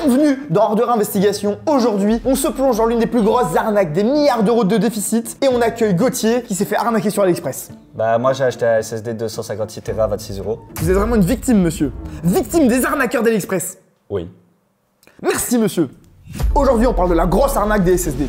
Bienvenue dans Order Investigation. Aujourd'hui, on se plonge dans l'une des plus grosses arnaques, des milliards d'euros de déficit, et on accueille Gauthier qui s'est fait arnaquer sur AliExpress. Bah moi j'ai acheté un SSD de 256 Tera à 26 €. Vous êtes vraiment une victime, monsieur. Victime des arnaqueurs d'AliExpress. Oui. Merci, monsieur. Aujourd'hui, on parle de la grosse arnaque des SSD.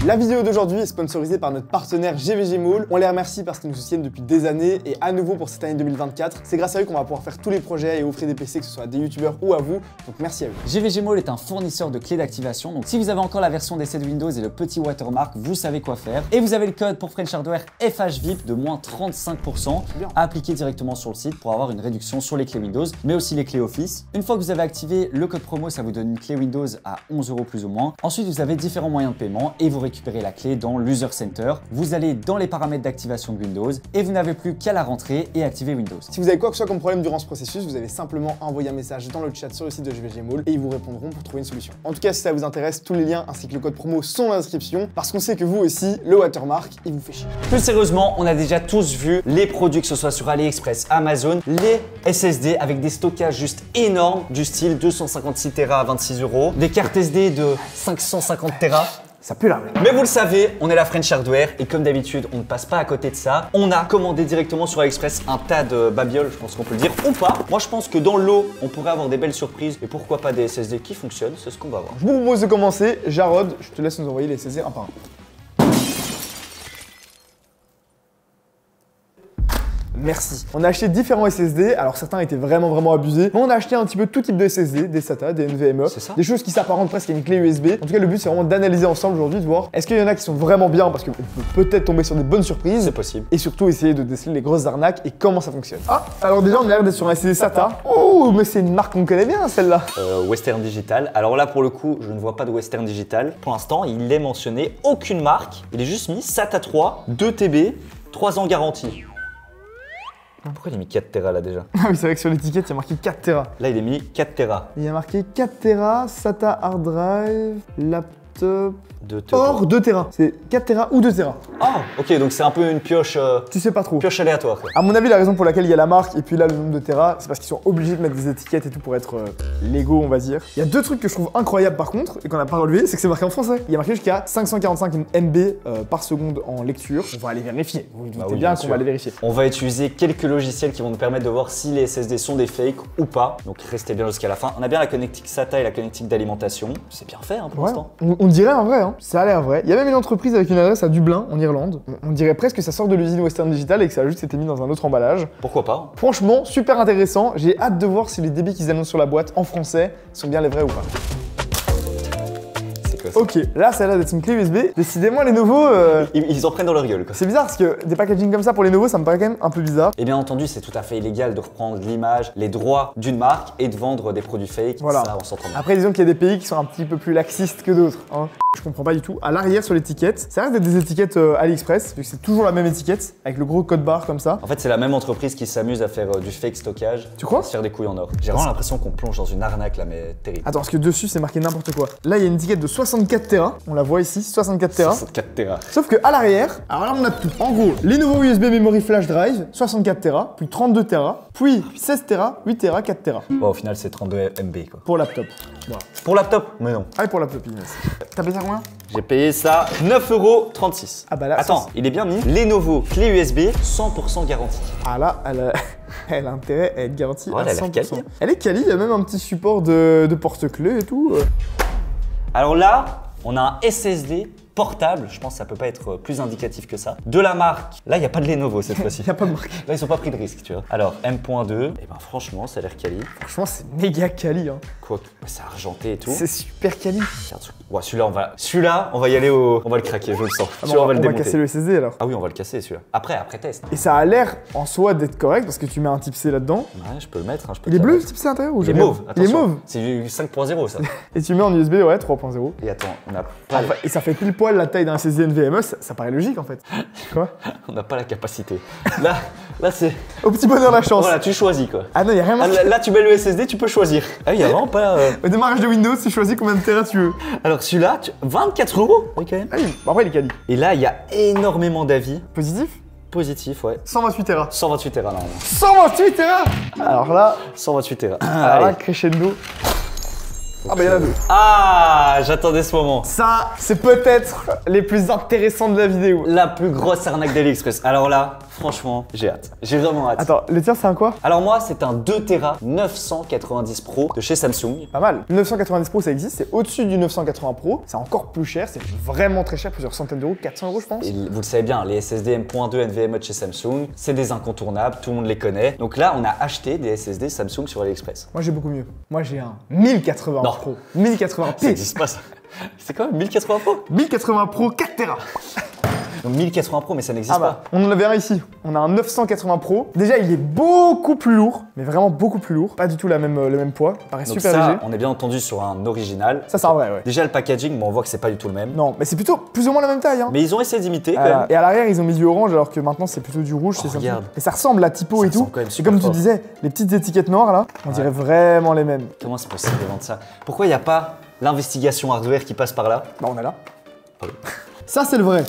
La vidéo d'aujourd'hui est sponsorisée par notre partenaire GVG Mall. On les remercie parce qu'ils nous soutiennent depuis des années et à nouveau pour cette année 2024. C'est grâce à eux qu'on va pouvoir faire tous les projets et offrir des PC, que ce soit à des youtubeurs ou à vous. Donc merci à eux. GVG Mall est un fournisseur de clés d'activation. Donc si vous avez encore la version d'essai de Windows et le petit watermark, vous savez quoi faire. Et vous avez le code pour French Hardware FHVIP de moins 35% à appliquer directement sur le site pour avoir une réduction sur les clés Windows, mais aussi les clés Office. Une fois que vous avez activé le code promo, ça vous donne une clé Windows à 11 € plus ou moins. Ensuite, vous avez différents moyens de paiement et vous récupérez la clé dans l'User Center. Vous allez dans les paramètres d'activation de Windows et vous n'avez plus qu'à la rentrer et activer Windows. Si vous avez quoi que ce soit comme problème durant ce processus, vous avez simplement envoyé un message dans le chat sur le site de GVG Mall et ils vous répondront pour trouver une solution. En tout cas, si ça vous intéresse, tous les liens ainsi que le code promo sont dans la description parce qu'on sait que vous aussi, le watermark, il vous fait chier. Plus sérieusement, on a déjà tous vu les produits, que ce soit sur AliExpress, Amazon, les SSD avec des stockages juste énormes du style 256 Tera à 26 €, des cartes SD de 550 Tera. Ça pue la merde. Mais vous le savez, on est la French Hardware et comme d'habitude, on ne passe pas à côté de ça. On a commandé directement sur AliExpress un tas de babioles, je pense qu'on peut le dire, ou pas. Moi, je pense que dans l'eau, on pourrait avoir des belles surprises et pourquoi pas des SSD qui fonctionnent, c'est ce qu'on va voir. Je vous propose de commencer. Jarod, je te laisse nous envoyer les SSD un par un. Merci. On a acheté différents SSD, alors certains étaient vraiment abusés, mais on a acheté un petit peu tout type de SSD, des SATA, des NVMe, des choses qui s'apparentent presque à une clé USB. En tout cas, le but c'est vraiment d'analyser ensemble aujourd'hui, de voir est-ce qu'il y en a qui sont vraiment bien parce qu'on peut peut-être tomber sur des bonnes surprises. C'est possible. Et surtout essayer de déceler les grosses arnaques et comment ça fonctionne. Ah, alors déjà on a l'air d'être sur un SSD SATA. Oh, mais c'est une marque qu'on connaît bien celle-là. Western Digital. Alors là pour le coup, je ne vois pas de Western Digital. Pour l'instant, il est mentionné aucune marque. Il est juste mis SATA 3, 2 TB, 3 ans garantie. Pourquoi il a mis 4 Tera là déjà? Ah oui, c'est vrai que sur l'étiquette, il y a marqué 4 Tera. Là, il est mis 4 Tera. Il y a marqué 4 Tera, SATA hard drive, laptop. 2 Tera. Or 2 Tera. C'est 4 Tera ou 2 Tera. Ah, ok, donc c'est un peu une pioche. Tu sais pas trop. Pioche aléatoire. Quoi. À mon avis, la raison pour laquelle il y a la marque et puis là le nombre de Tera, c'est parce qu'ils sont obligés de mettre des étiquettes et tout pour être légaux, on va dire. Il y a deux trucs que je trouve incroyables par contre et qu'on n'a pas relevé, c'est que c'est marqué en français. Il y a marqué jusqu'à 545 MB par seconde en lecture. On va aller vérifier. Vous doutez bien qu'on va aller vérifier. On va utiliser quelques logiciels qui vont nous permettre de voir si les SSD sont des fakes ou pas. Donc restez bien jusqu'à la fin. On a bien la connectique SATA et la connectique d'alimentation. C'est bien fait hein, pour l'instant. On dirait en vrai, hein. Ça a l'air vrai. Il y a même une entreprise avec une adresse à Dublin, en Irlande. On dirait presque que ça sort de l'usine Western Digital et que ça a juste été mis dans un autre emballage. Pourquoi pas? Franchement, super intéressant. J'ai hâte de voir si les débits qu'ils annoncent sur la boîte en français sont bien les vrais ou pas. Ok, là ça a l'air d'être une clé USB. Décidément les nouveaux... Ils en prennent dans leur gueule quoi. C'est bizarre parce que des packaging comme ça pour les nouveaux, ça me paraît quand même un peu bizarre. Et bien entendu, c'est tout à fait illégal de reprendre l'image, les droits d'une marque et de vendre des produits fake. Voilà. Ça, on s'entend bien. Après, disons qu'il y a des pays qui sont un petit peu plus laxistes que d'autres. Hein. Je comprends pas du tout. À l'arrière sur l'étiquette, ça reste d'être des étiquettes AliExpress, vu que c'est toujours la même étiquette, avec le gros code barre comme ça. En fait, c'est la même entreprise qui s'amuse à faire du fake stockage. Tu crois? À se faire des couilles en or. J'ai vraiment l'impression qu'on plonge dans une arnaque là, mais terrible. Attends, parce que dessus c'est marqué n'importe quoi. Là, il y a une étiquette de 64 Tera. On la voit ici, 64 Tera. 64 Tera. Sauf que à l'arrière, alors là on a tout. En gros, les nouveaux USB Memory Flash Drive, 64 Tera, puis 32 Tera, puis 16 Tera, 8 Tera, 4 Tera. Bon, au final, c'est 32 MB quoi. Pour laptop. Voilà. Pour laptop? Mais non. Ah, et pour laptop, Inès. T'as payé ça combien? J'ai payé ça 9,36 €. Ah bah là, attends, ça, il est bien mis. Lenovo clé USB 100% garantie. Ah là, elle a intérêt à être garantie à 100%. Elle a l'air quali. Elle est quali, il y a même un petit support de porte-clés et tout. Alors là, on a un SSD portable, je pense que ça peut pas être plus indicatif que ça. De la marque, là il n'y a pas de Lenovo cette fois-ci. Il n'y a pas de marque. Là ils ont pas pris de risque, tu vois. Alors M.2, et ben franchement ça a l'air quali. Franchement c'est méga quali hein. Quoi, c'est argenté et tout. C'est super quali. Ouais, celui-là on va y aller on va le craquer, je le sens. Ah bon, on va casser le SSD alors. Ah oui on va le casser celui-là. Après test. Et ça a l'air en soi d'être correct parce que tu mets un type C là-dedans. Ouais je peux le mettre. Hein, il est bleu le type C à l'intérieur ou il est mauve. Il est mauve. C'est du 5.0 ça. Et tu mets en USB ouais 3.0. Et attends, on a pas... Et ça fait pile poil la taille d'un SSD NVMe, ça paraît logique en fait. Quoi? On n'a pas la capacité. Là c'est... Au petit bonheur la chance. Voilà, tu choisis quoi. Ah non, il y a rien marqué. Là tu mets le SSD, tu peux choisir. Ah il y a vraiment pas... Au démarrage de Windows, tu choisis combien de Tera tu veux. Alors celui-là, 24 € oui quand même. Ah oui, bon, après il est quali. Et là il y a énormément d'avis. Positif? Positif, ouais. 128 Tera. 128 Tera normalement. 128 Tera. Alors là... 128 Tera. Alors là, crescendo. Ah bah il y en a deux. Ah, j'attendais ce moment. Ça, c'est peut-être les plus intéressants de la vidéo. La plus grosse arnaque d'AliExpress. Alors là, franchement, j'ai hâte. J'ai vraiment hâte. Attends, le tien c'est un quoi? Alors moi, c'est un 2 Tera 990 Pro de chez Samsung. Pas mal. Le 990 Pro ça existe, c'est au-dessus du 980 Pro. C'est encore plus cher, c'est vraiment très cher, plusieurs centaines d'euros, 400 euros je pense. Et vous le savez bien, les SSD M.2 NVMe de chez Samsung, c'est des incontournables, tout le monde les connaît. Donc là, on a acheté des SSD Samsung sur AliExpress. Moi j'ai beaucoup mieux. Moi j'ai un 1080 Non. Pro. Ça 1080p. existe pas ça. C'est quand même 1080 Pro. 1080 Pro 4 Tera. Donc 1080 Pro, mais ça n'existe Ah bah, on en avait un ici. On a un 980 Pro. Déjà, il est beaucoup plus lourd, mais vraiment beaucoup plus lourd. Pas du tout le même poids. Il paraît pas. Donc super ça, léger. on est bien entendu sur un original. Ça, c'est un vrai, ouais. Déjà, le packaging, bon, on voit que c'est pas du tout le même. Non, mais c'est plutôt plus ou moins la même taille. Hein. Mais ils ont essayé d'imiter quand même. Et à l'arrière, ils ont mis du orange alors que maintenant c'est plutôt du rouge. C'est regarde. Et ça ressemble à typo Ça et tout. ressemble quand même Et super comme tu fort. disais, les petites étiquettes noires là, on dirait vraiment les mêmes. Comment c'est possible de vendre ça? Pourquoi il n'y a pas l'investigation hardware qui passe par là? Bah, on est là. Ah oui. Ça, c'est le vrai.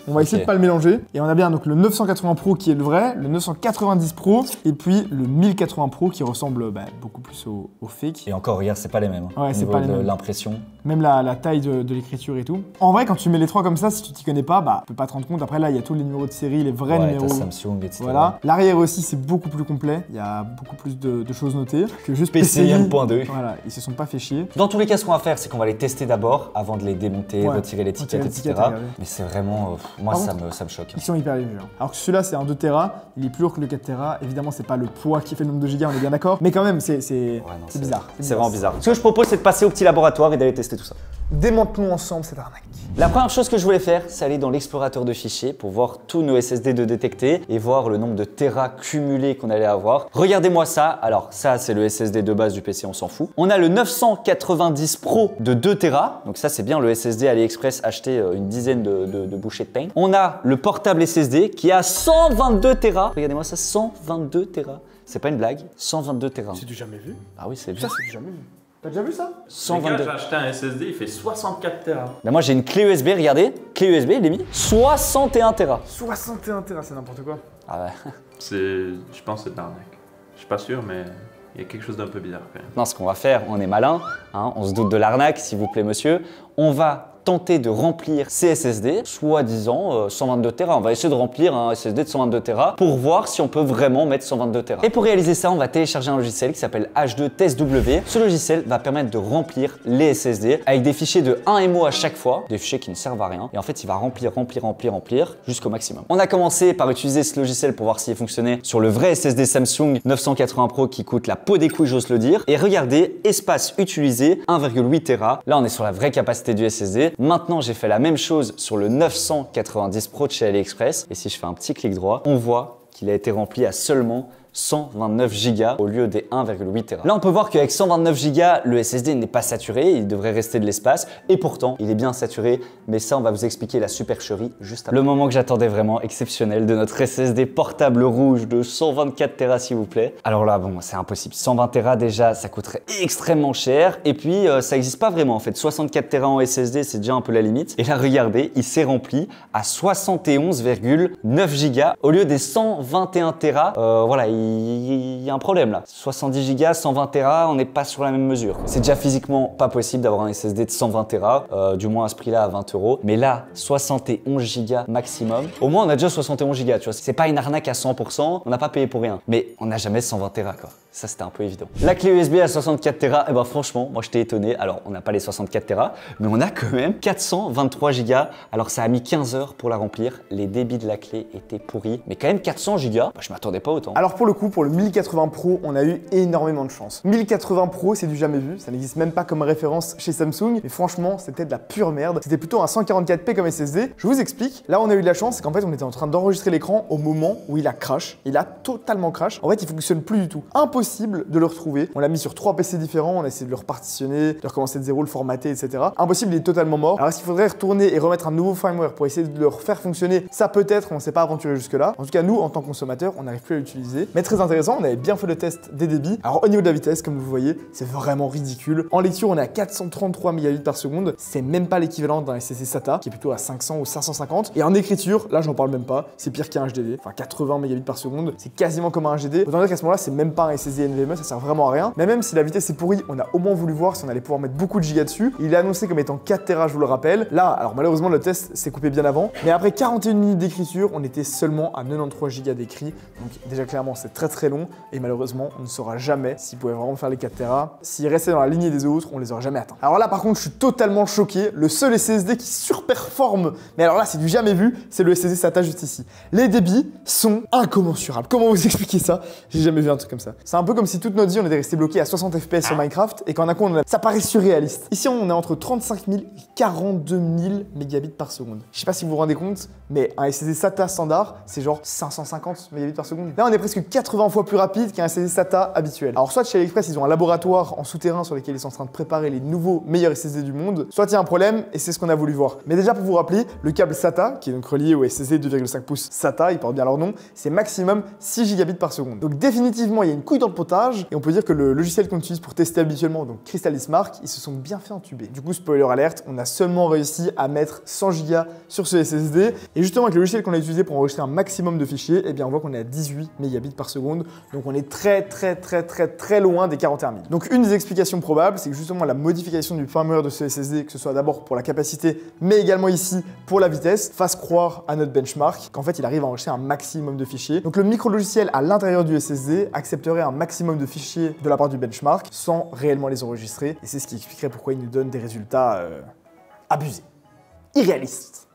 On va essayer Ok. de pas le mélanger. Et on a bien donc le 980 Pro qui est le vrai, le 990 Pro et puis le 1080 Pro qui ressemble beaucoup plus au fake. Et encore, regarde, c'est pas les mêmes. Ouais, Au c'est niveau pas les de mêmes. l'impression. Même la taille de l'écriture et tout. En vrai, quand tu mets les trois comme ça, si tu t'y connais pas, tu peux pas te rendre compte. Après là, il y a tous les numéros de série, les vrais Ouais, numéros. t'as Samsung, etc. Voilà. L'arrière aussi, c'est beaucoup plus complet. Il y a beaucoup plus de choses notées que juste PCI PCI. 1.2. Voilà, ils se sont pas fait chier. Dans tous les cas, ce qu'on va faire, c'est qu'on va les tester d'abord avant de les démonter, Ouais, retirer l'étiquette, retirer etc. l'étiquette, regarder. Mais c'est vraiment. Moi, Par ça me choque. Ils sont hyper légers. Hein. Alors que celui-là, c'est un 2 Tera, il est plus lourd que le 4 Tera. Évidemment, c'est pas le poids qui fait le nombre de gigas, on est bien d'accord. Mais quand même, c'est Ouais, non, bizarre. C'est vraiment bizarre. Ce que je propose, c'est de passer au petit laboratoire et d'aller tester tout ça. Démonte-nous ensemble cette arnaque. La première chose que je voulais faire, c'est aller dans l'explorateur de fichiers pour voir tous nos SSD de détecter et voir le nombre de Tera cumulés qu'on allait avoir. Regardez-moi ça. Alors ça, c'est le SSD de base du PC, on s'en fout. On a le 990 Pro de 2 Tera. Donc ça, c'est bien le SSD AliExpress acheté une dizaine de bouchées de pain. On a le portable SSD qui a 122 Tera. Regardez-moi ça, 122 Tera. C'est pas une blague, 122 Tera. C'est du jamais vu. Ah oui, c'est Ça, c'est du jamais vu. T'as déjà vu ça? 122. J'ai acheté un SSD, il fait 64 Tera. Ben moi j'ai une clé USB, regardez, clé USB, il est mis 61 Tera. 61 Tera, c'est n'importe quoi. Ah ouais. Je pense que c'est de l'arnaque. Je suis pas sûr, mais il y a quelque chose d'un peu bizarre quand même. Non, ce qu'on va faire, on est malin, hein, on se doute de l'arnaque, s'il vous plaît monsieur. On va tenter de remplir ces SSD, soi-disant 122 Tera. On va essayer de remplir un SSD de 122 Tera pour voir si on peut vraiment mettre 122 Tera. Et pour réaliser ça, on va télécharger un logiciel qui s'appelle H2 TestW. Ce logiciel va permettre de remplir les SSD avec des fichiers de 1 MO à chaque fois, des fichiers qui ne servent à rien. Et en fait, il va remplir jusqu'au maximum. On a commencé par utiliser ce logiciel pour voir s'il fonctionnait sur le vrai SSD Samsung 980 Pro qui coûte la peau des couilles, j'ose le dire. Et regardez, espace utilisé 1,8 Tera. Là, on est sur la vraie capacité du SSD. Maintenant, j'ai fait la même chose sur le 990 Pro de chez AliExpress. Et si je fais un petit clic droit, on voit qu'il a été rempli à seulement 129 Go au lieu des 1,8 Tera. Là, on peut voir qu'avec 129 Go, le SSD n'est pas saturé, il devrait rester de l'espace. Et pourtant, il est bien saturé. Mais ça, on va vous expliquer la supercherie juste après. Le moment que j'attendais vraiment, exceptionnel, de notre SSD portable rouge de 124 Tera, s'il vous plaît. Alors là, bon, c'est impossible. 120 Tera, déjà, ça coûterait extrêmement cher. Et puis, ça n'existe pas vraiment, en fait. 64 Tera en SSD, c'est déjà un peu la limite. Et là, regardez, il s'est rempli à 71,9 Go au lieu des 121 Tera. Voilà, il y a un problème là. 70 Go, 120 Tera, on n'est pas sur la même mesure. C'est déjà physiquement pas possible d'avoir un SSD de 120 Tera, du moins à ce prix-là à 20 €. Mais là, 71 Go maximum. Au moins, on a déjà 71 Go, tu vois. C'est pas une arnaque à 100%, on n'a pas payé pour rien. Mais on n'a jamais 120 Tera, quoi. Ça, c'était un peu évident. La clé USB à 64 Tera, eh ben franchement, moi j'étais étonné. Alors, on n'a pas les 64 Tera, mais on a quand même 423 Go. Alors, ça a mis 15 heures pour la remplir. Les débits de la clé étaient pourris, mais quand même 400 Go, bah, je m'attendais pas autant. Alors pour le coup, pour le 1080 Pro, on a eu énormément de chance. 1080 Pro, c'est du jamais vu, ça n'existe même pas comme référence chez Samsung, mais franchement, c'était de la pure merde. C'était plutôt un 144p comme SSD. Je vous explique, là on a eu de la chance, c'est qu'en fait on était en train d'enregistrer l'écran au moment où il a crash. Il a totalement crash. En fait, il fonctionne plus du tout. Impossible de le retrouver. On l'a mis sur 3 PC différents, on a essayé de le repartitionner, de recommencer de zéro, le formater, etc. Impossible, il est totalement mort. Alors est-ce qu'il faudrait retourner et remettre un nouveau firmware pour essayer de le refaire fonctionner? Ça peut-être, on ne s'est pas aventuré jusque-là. En tout cas, nous, en tant que consommateurs, on n'arrive plus à l'utiliser. Mais très intéressant, on avait bien fait le test des débits. Alors au niveau de la vitesse, comme vous voyez, c'est vraiment ridicule. En lecture, on est à 433 mégabits par seconde. C'est même pas l'équivalent d'un SSD SATA, qui est plutôt à 500 ou 550. Et en écriture, là, j'en parle même pas. C'est pire qu'un HDD. Enfin, 80 mégabits par seconde. C'est quasiment comme un HDD. Autant dire qu'à ce moment-là, c'est même pas un SSD SSD NVMe, ça sert vraiment à rien. Mais même si la vitesse est pourrie, on a au moins voulu voir si on allait pouvoir mettre beaucoup de gigas dessus. Il est annoncé comme étant 4 Tera, je vous le rappelle. Là, alors malheureusement, le test s'est coupé bien avant. Mais après 41 minutes d'écriture, on était seulement à 93 gigas d'écrit. Donc déjà, clairement, c'est très long. Et malheureusement, on ne saura jamais s'il pouvait vraiment faire les 4 Tera. S'il restait dans la lignée des autres, on les aurait jamais atteints. Alors là, par contre, je suis totalement choqué. Le seul SSD qui surperforme, mais alors là, c'est du jamais vu, c'est le SSD SATA juste ici. Les débits sont incommensurables. Comment vous expliquer ça? J'ai jamais vu un truc comme ça. C'est un peu comme si toute notre vie, on était resté bloqué à 60 FPS sur Minecraft et qu'en un coup, ça paraît surréaliste. Ici, on est entre 35 000 et 42 000 mégabits par seconde. Je sais pas si vous vous rendez compte, mais un SSD SATA standard, c'est genre 550 mégabits par seconde. Là, on est presque 80 fois plus rapide qu'un SSD SATA habituel. Alors, soit chez AliExpress, ils ont un laboratoire en souterrain sur lequel ils sont en train de préparer les nouveaux meilleurs SSD du monde, soit il y a un problème et c'est ce qu'on a voulu voir. Mais déjà, pour vous rappeler, le câble SATA, qui est donc relié au SSD 2,5 pouces SATA, ils portent bien leur nom, c'est maximum 6 gigabits par seconde. Donc définitivement, il y a une couille dans le potage et on peut dire que le logiciel qu'on utilise pour tester habituellement, donc Crystalis Mark, ils se sont bien fait entuber. Du coup, spoiler alerte, on a seulement réussi à mettre 100 gigas sur ce SSD et justement avec le logiciel qu'on a utilisé pour enregistrer un maximum de fichiers, eh bien on voit qu'on est à 18 mégabits par seconde. Donc on est très loin des 41 000. Donc une des explications probables, c'est que justement la modification du firmware de ce SSD, que ce soit d'abord pour la capacité, mais également ici pour la vitesse, fasse croire à notre benchmark qu'en fait il arrive à enregistrer un maximum de fichiers. Donc le micro-logiciel à l'intérieur du SSD accepterait un maximum de fichiers de la part du benchmark sans réellement les enregistrer. Et c'est ce qui expliquerait pourquoi il nous donne des résultats abusés, irréalistes.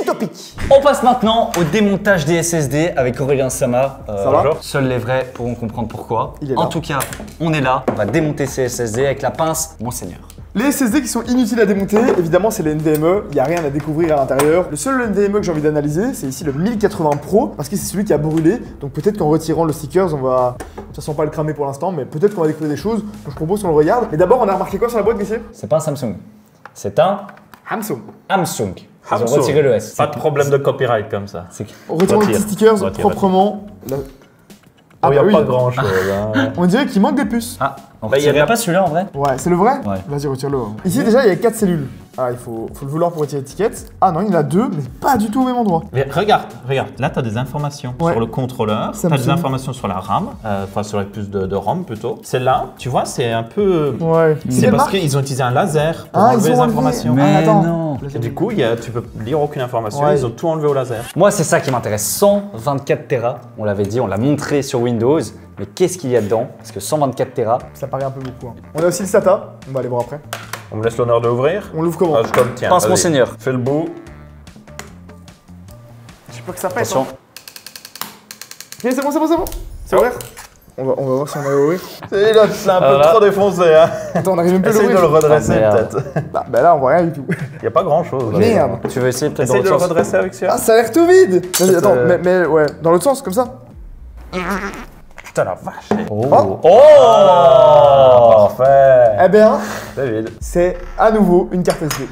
Utopique. On passe maintenant au démontage des SSD avec Aurélien Sama. Ça va? Seuls les vrais pourront comprendre pourquoi. Il est là. En tout cas, on est là. On va démonter ces SSD avec la pince Monseigneur. Les SSD qui sont inutiles à démonter, évidemment c'est les NVMe, il n'y a rien à découvrir à l'intérieur. Le seul NVMe que j'ai envie d'analyser, c'est ici le 1080 Pro, parce que c'est celui qui a brûlé. Donc peut-être qu'en retirant le stickers, on va... Ça sent pas le cramer pour l'instant, mais peut-être qu'on va découvrir des choses. Donc je propose qu'on le regarde. Mais d'abord, on a remarqué quoi sur la boîte, Gauthier? C'est pas un Samsung. C'est un Samsung. Samsung. Ils ont Samsung. retiré le S. Pas de problème de copyright comme ça. On retire les petits stickers Retire. proprement. Il n'y a bah oui. pas grand chose. Hein. On dirait qu'il manque des puces. Ah, on Bah, il y retirerait a- pas celui-là en vrai? Ouais, c'est le vrai? Ouais. Vas-y, retire-le. Ici, déjà, il y a 4 cellules. Ah, il faut le vouloir pour retirer l'étiquette. Ah non, il y en a 2, mais pas du tout au même endroit. Mais regarde. Là, tu as des informations Ouais. sur le contrôleur, tu as Samsung. des informations sur la RAM, enfin sur la puce de ROM plutôt. Celle-là, tu vois, c'est un peu. Ouais. C'est quelle parce marque? qu'ils ont utilisé un laser pour Ah, enlever ils les ont enlevé. informations. Mais Mais attends. non. Et du coup, tu peux lire aucune information, Ouais. ils ont tout enlevé au laser. Moi, c'est ça qui m'intéresse. 124 Tera, on l'avait dit, on l'a montré sur Windows. Mais qu'est-ce qu'il y a dedans? Parce que 124 Tera, Ça paraît un peu beaucoup. Hein. On a aussi le SATA. On va aller voir après. On me laisse l'honneur de l'ouvrir. On l'ouvre comment? Ah, je te le tiens. pince vas-y. Monseigneur. Fais le bout. J'ai peur que ça pète. Attention. Ok, c'est bon. C'est ouvert. On va voir si on va l'ouvrir. C'est là, c'est un peu Voilà. trop défoncé. Hein. Attends, on arrive même pas à Essaye de le l'ouvrir. redresser Ah, merde. peut-être. Bah là, on voit rien du tout. Il n'y a pas grand chose. Merde. Tu veux essayer peut-être dans Essaye de l'autre le sens? redresser avec celui-là. Ah, ça a l'air tout vide. Vas-y, attends, Euh, mais ouais, dans l'autre sens, comme ça. Putain la vache. Oh. Parfait. Eh bien, C'est vide. c'est à nouveau une carte SD.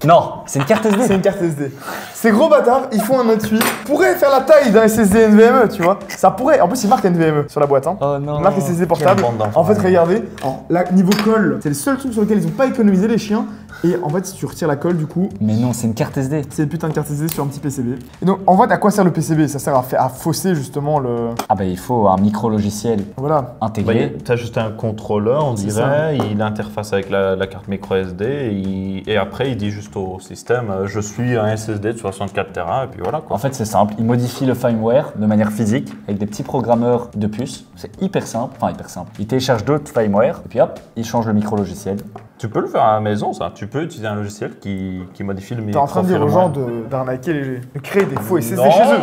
Non, c'est une carte SD. C'est une carte SD. Ces gros bâtards, ils font un étui. Pourrait faire la taille d'un SSD NVMe, tu vois. Ça pourrait. En plus, ils marquent NVMe sur la boîte. Hein. Oh non. Ils marquent SSD portable. Quelle bande d'enfants. En fait, regardez. Alors, là, niveau colle, c'est le seul truc sur lequel ils ont pas économisé les chiens. Et en fait, si tu retires la colle, du coup, Mais non, c'est une carte SD. c'est une putain de carte SD sur un petit PCB. Et donc, en fait, à quoi sert le PCB? Ça sert à fausser justement le. Ah bah il faut un micro-logiciel Voilà. intégré. Tu as juste un contrôleur, on C'est dirait, il interface avec la carte micro SD et après il dit juste au système je suis un SSD de 64 Tera et puis voilà quoi. En fait, c'est simple. Il modifie le firmware de manière physique avec des petits programmeurs de puces. C'est hyper simple. Enfin, hyper simple. Il télécharge d'autres firmware et puis hop, il change le micro-logiciel. Tu peux le faire à la maison ça, tu peux utiliser un logiciel qui modifie le T'es micro. en train de dire aux gens d'arnaquer de créer des faux SSD Non. chez eux.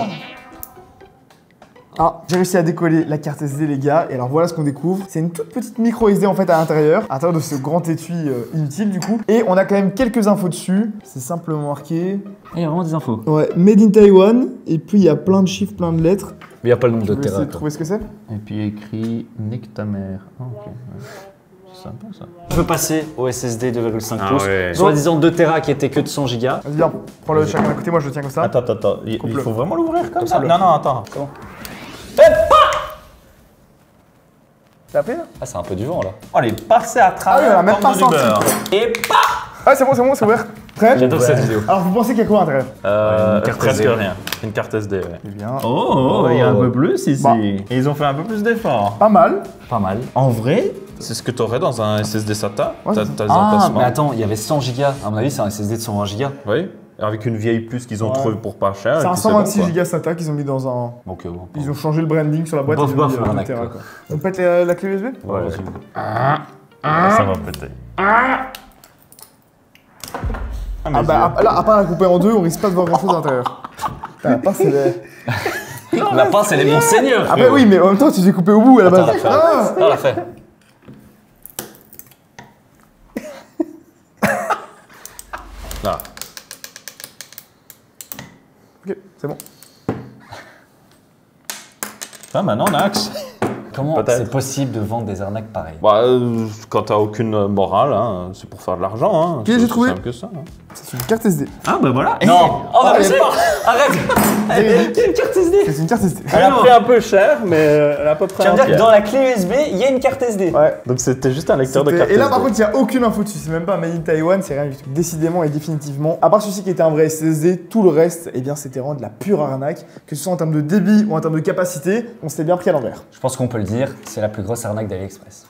Ah, j'ai réussi à décoller la carte SD, les gars, et alors voilà ce qu'on découvre. C'est une toute petite micro SD en fait à l'intérieur de ce grand étui inutile du coup. Et on a quand même quelques infos dessus. C'est simplement marqué. Il y a vraiment des infos. Ouais, Made in Taiwan, et puis il y a plein de chiffres, plein de lettres. Mais il n'y a pas le nombre Je de vais Tera. essayer de trouver ce que c'est. Et puis écrit nique ta mère. Ah, ok. Ouais. C'est sympa ça. Je peux passer au SSD 2,5 Ah pouces. ouais. Soi-disant 2 Tera qui était que de 100 Go. Vas-y, viens, prends-le chacun d'un côté, moi je le tiens comme ça. Attends, il Coupe-le. faut vraiment l'ouvrir comme ça. Coupe-le. Non, attends. T'as appelé là? Ah, c'est un peu du vent là. Oh, elle est passée à Ah oui, travers on a même comme pas du senti. beurre. Et Ah, c'est bon, c'est ouvert. Prêt? J'adore cette vidéo. Alors vous pensez qu'il y a quoi à l'intérieur? une carte presque SD. rien. Une carte SD, ouais. Eh bien, Oh, il y a un peu plus ici. Bah. Et ils ont fait un peu plus d'efforts. pas mal. Pas mal. En vrai, c'est ce que tu aurais dans un SSD SATA. Ouais, T'as c'est t'as les Ah, emplacements. mais attends, il y avait 100 Go. À mon avis, c'est un SSD de 120 Go. Oui, avec une vieille puce qu'ils ont Ouais. trouvée pour pas cher. C'est et un puis 126 bon, Go SATA qu'ils ont mis dans un. Donc, bon. Ils ont changé le branding sur la boîte. Bof, ils ont mis, bof, un arnaque, Tera, quoi. quoi. On pète la clé USB? Ouais, vas-y. quoi. Ça va péter. Ah, Ah bah là, à part la couper en deux, on risque pas de voir grand chose à l'intérieur. Putain, la pince, elle est- La pince, elle est monseigneur. Après oui, mais en même temps tu t'es coupé au bout à la Attends, base. on l'a fait. Ah On l'a fait. Là. Ok, c'est bon. Ah, maintenant, on a axe. Comment Peut-être. c'est possible de vendre des arnaques pareilles? Bah, quand t'as aucune morale, hein, c'est pour faire de l'argent. Hein. Ok, C'est j'ai aussi trouvé. simple que ça. Hein. C'est une carte SD. Ah, bah voilà. Non. Oh, Ah, mais elle est arrête. Il y a une carte SD. C'est une carte SD. Elle a pris un peu cher, mais elle a à peu près Tu vas me dire que entière. dans la clé USB, il y a une carte SD. Ouais. Donc c'était juste un lecteur de carte Et là SD. par contre il n'y a aucune info dessus, c'est même pas Made in Taiwan, c'est rien du tout. Décidément et définitivement, à part celui qui était un vrai SSD, tout le reste, eh bien c'était vraiment de la pure arnaque, que ce soit en termes de débit ou en termes de capacité, on s'était bien pris à l'envers. Je pense qu'on peut le dire, c'est la plus grosse arnaque d'AliExpress.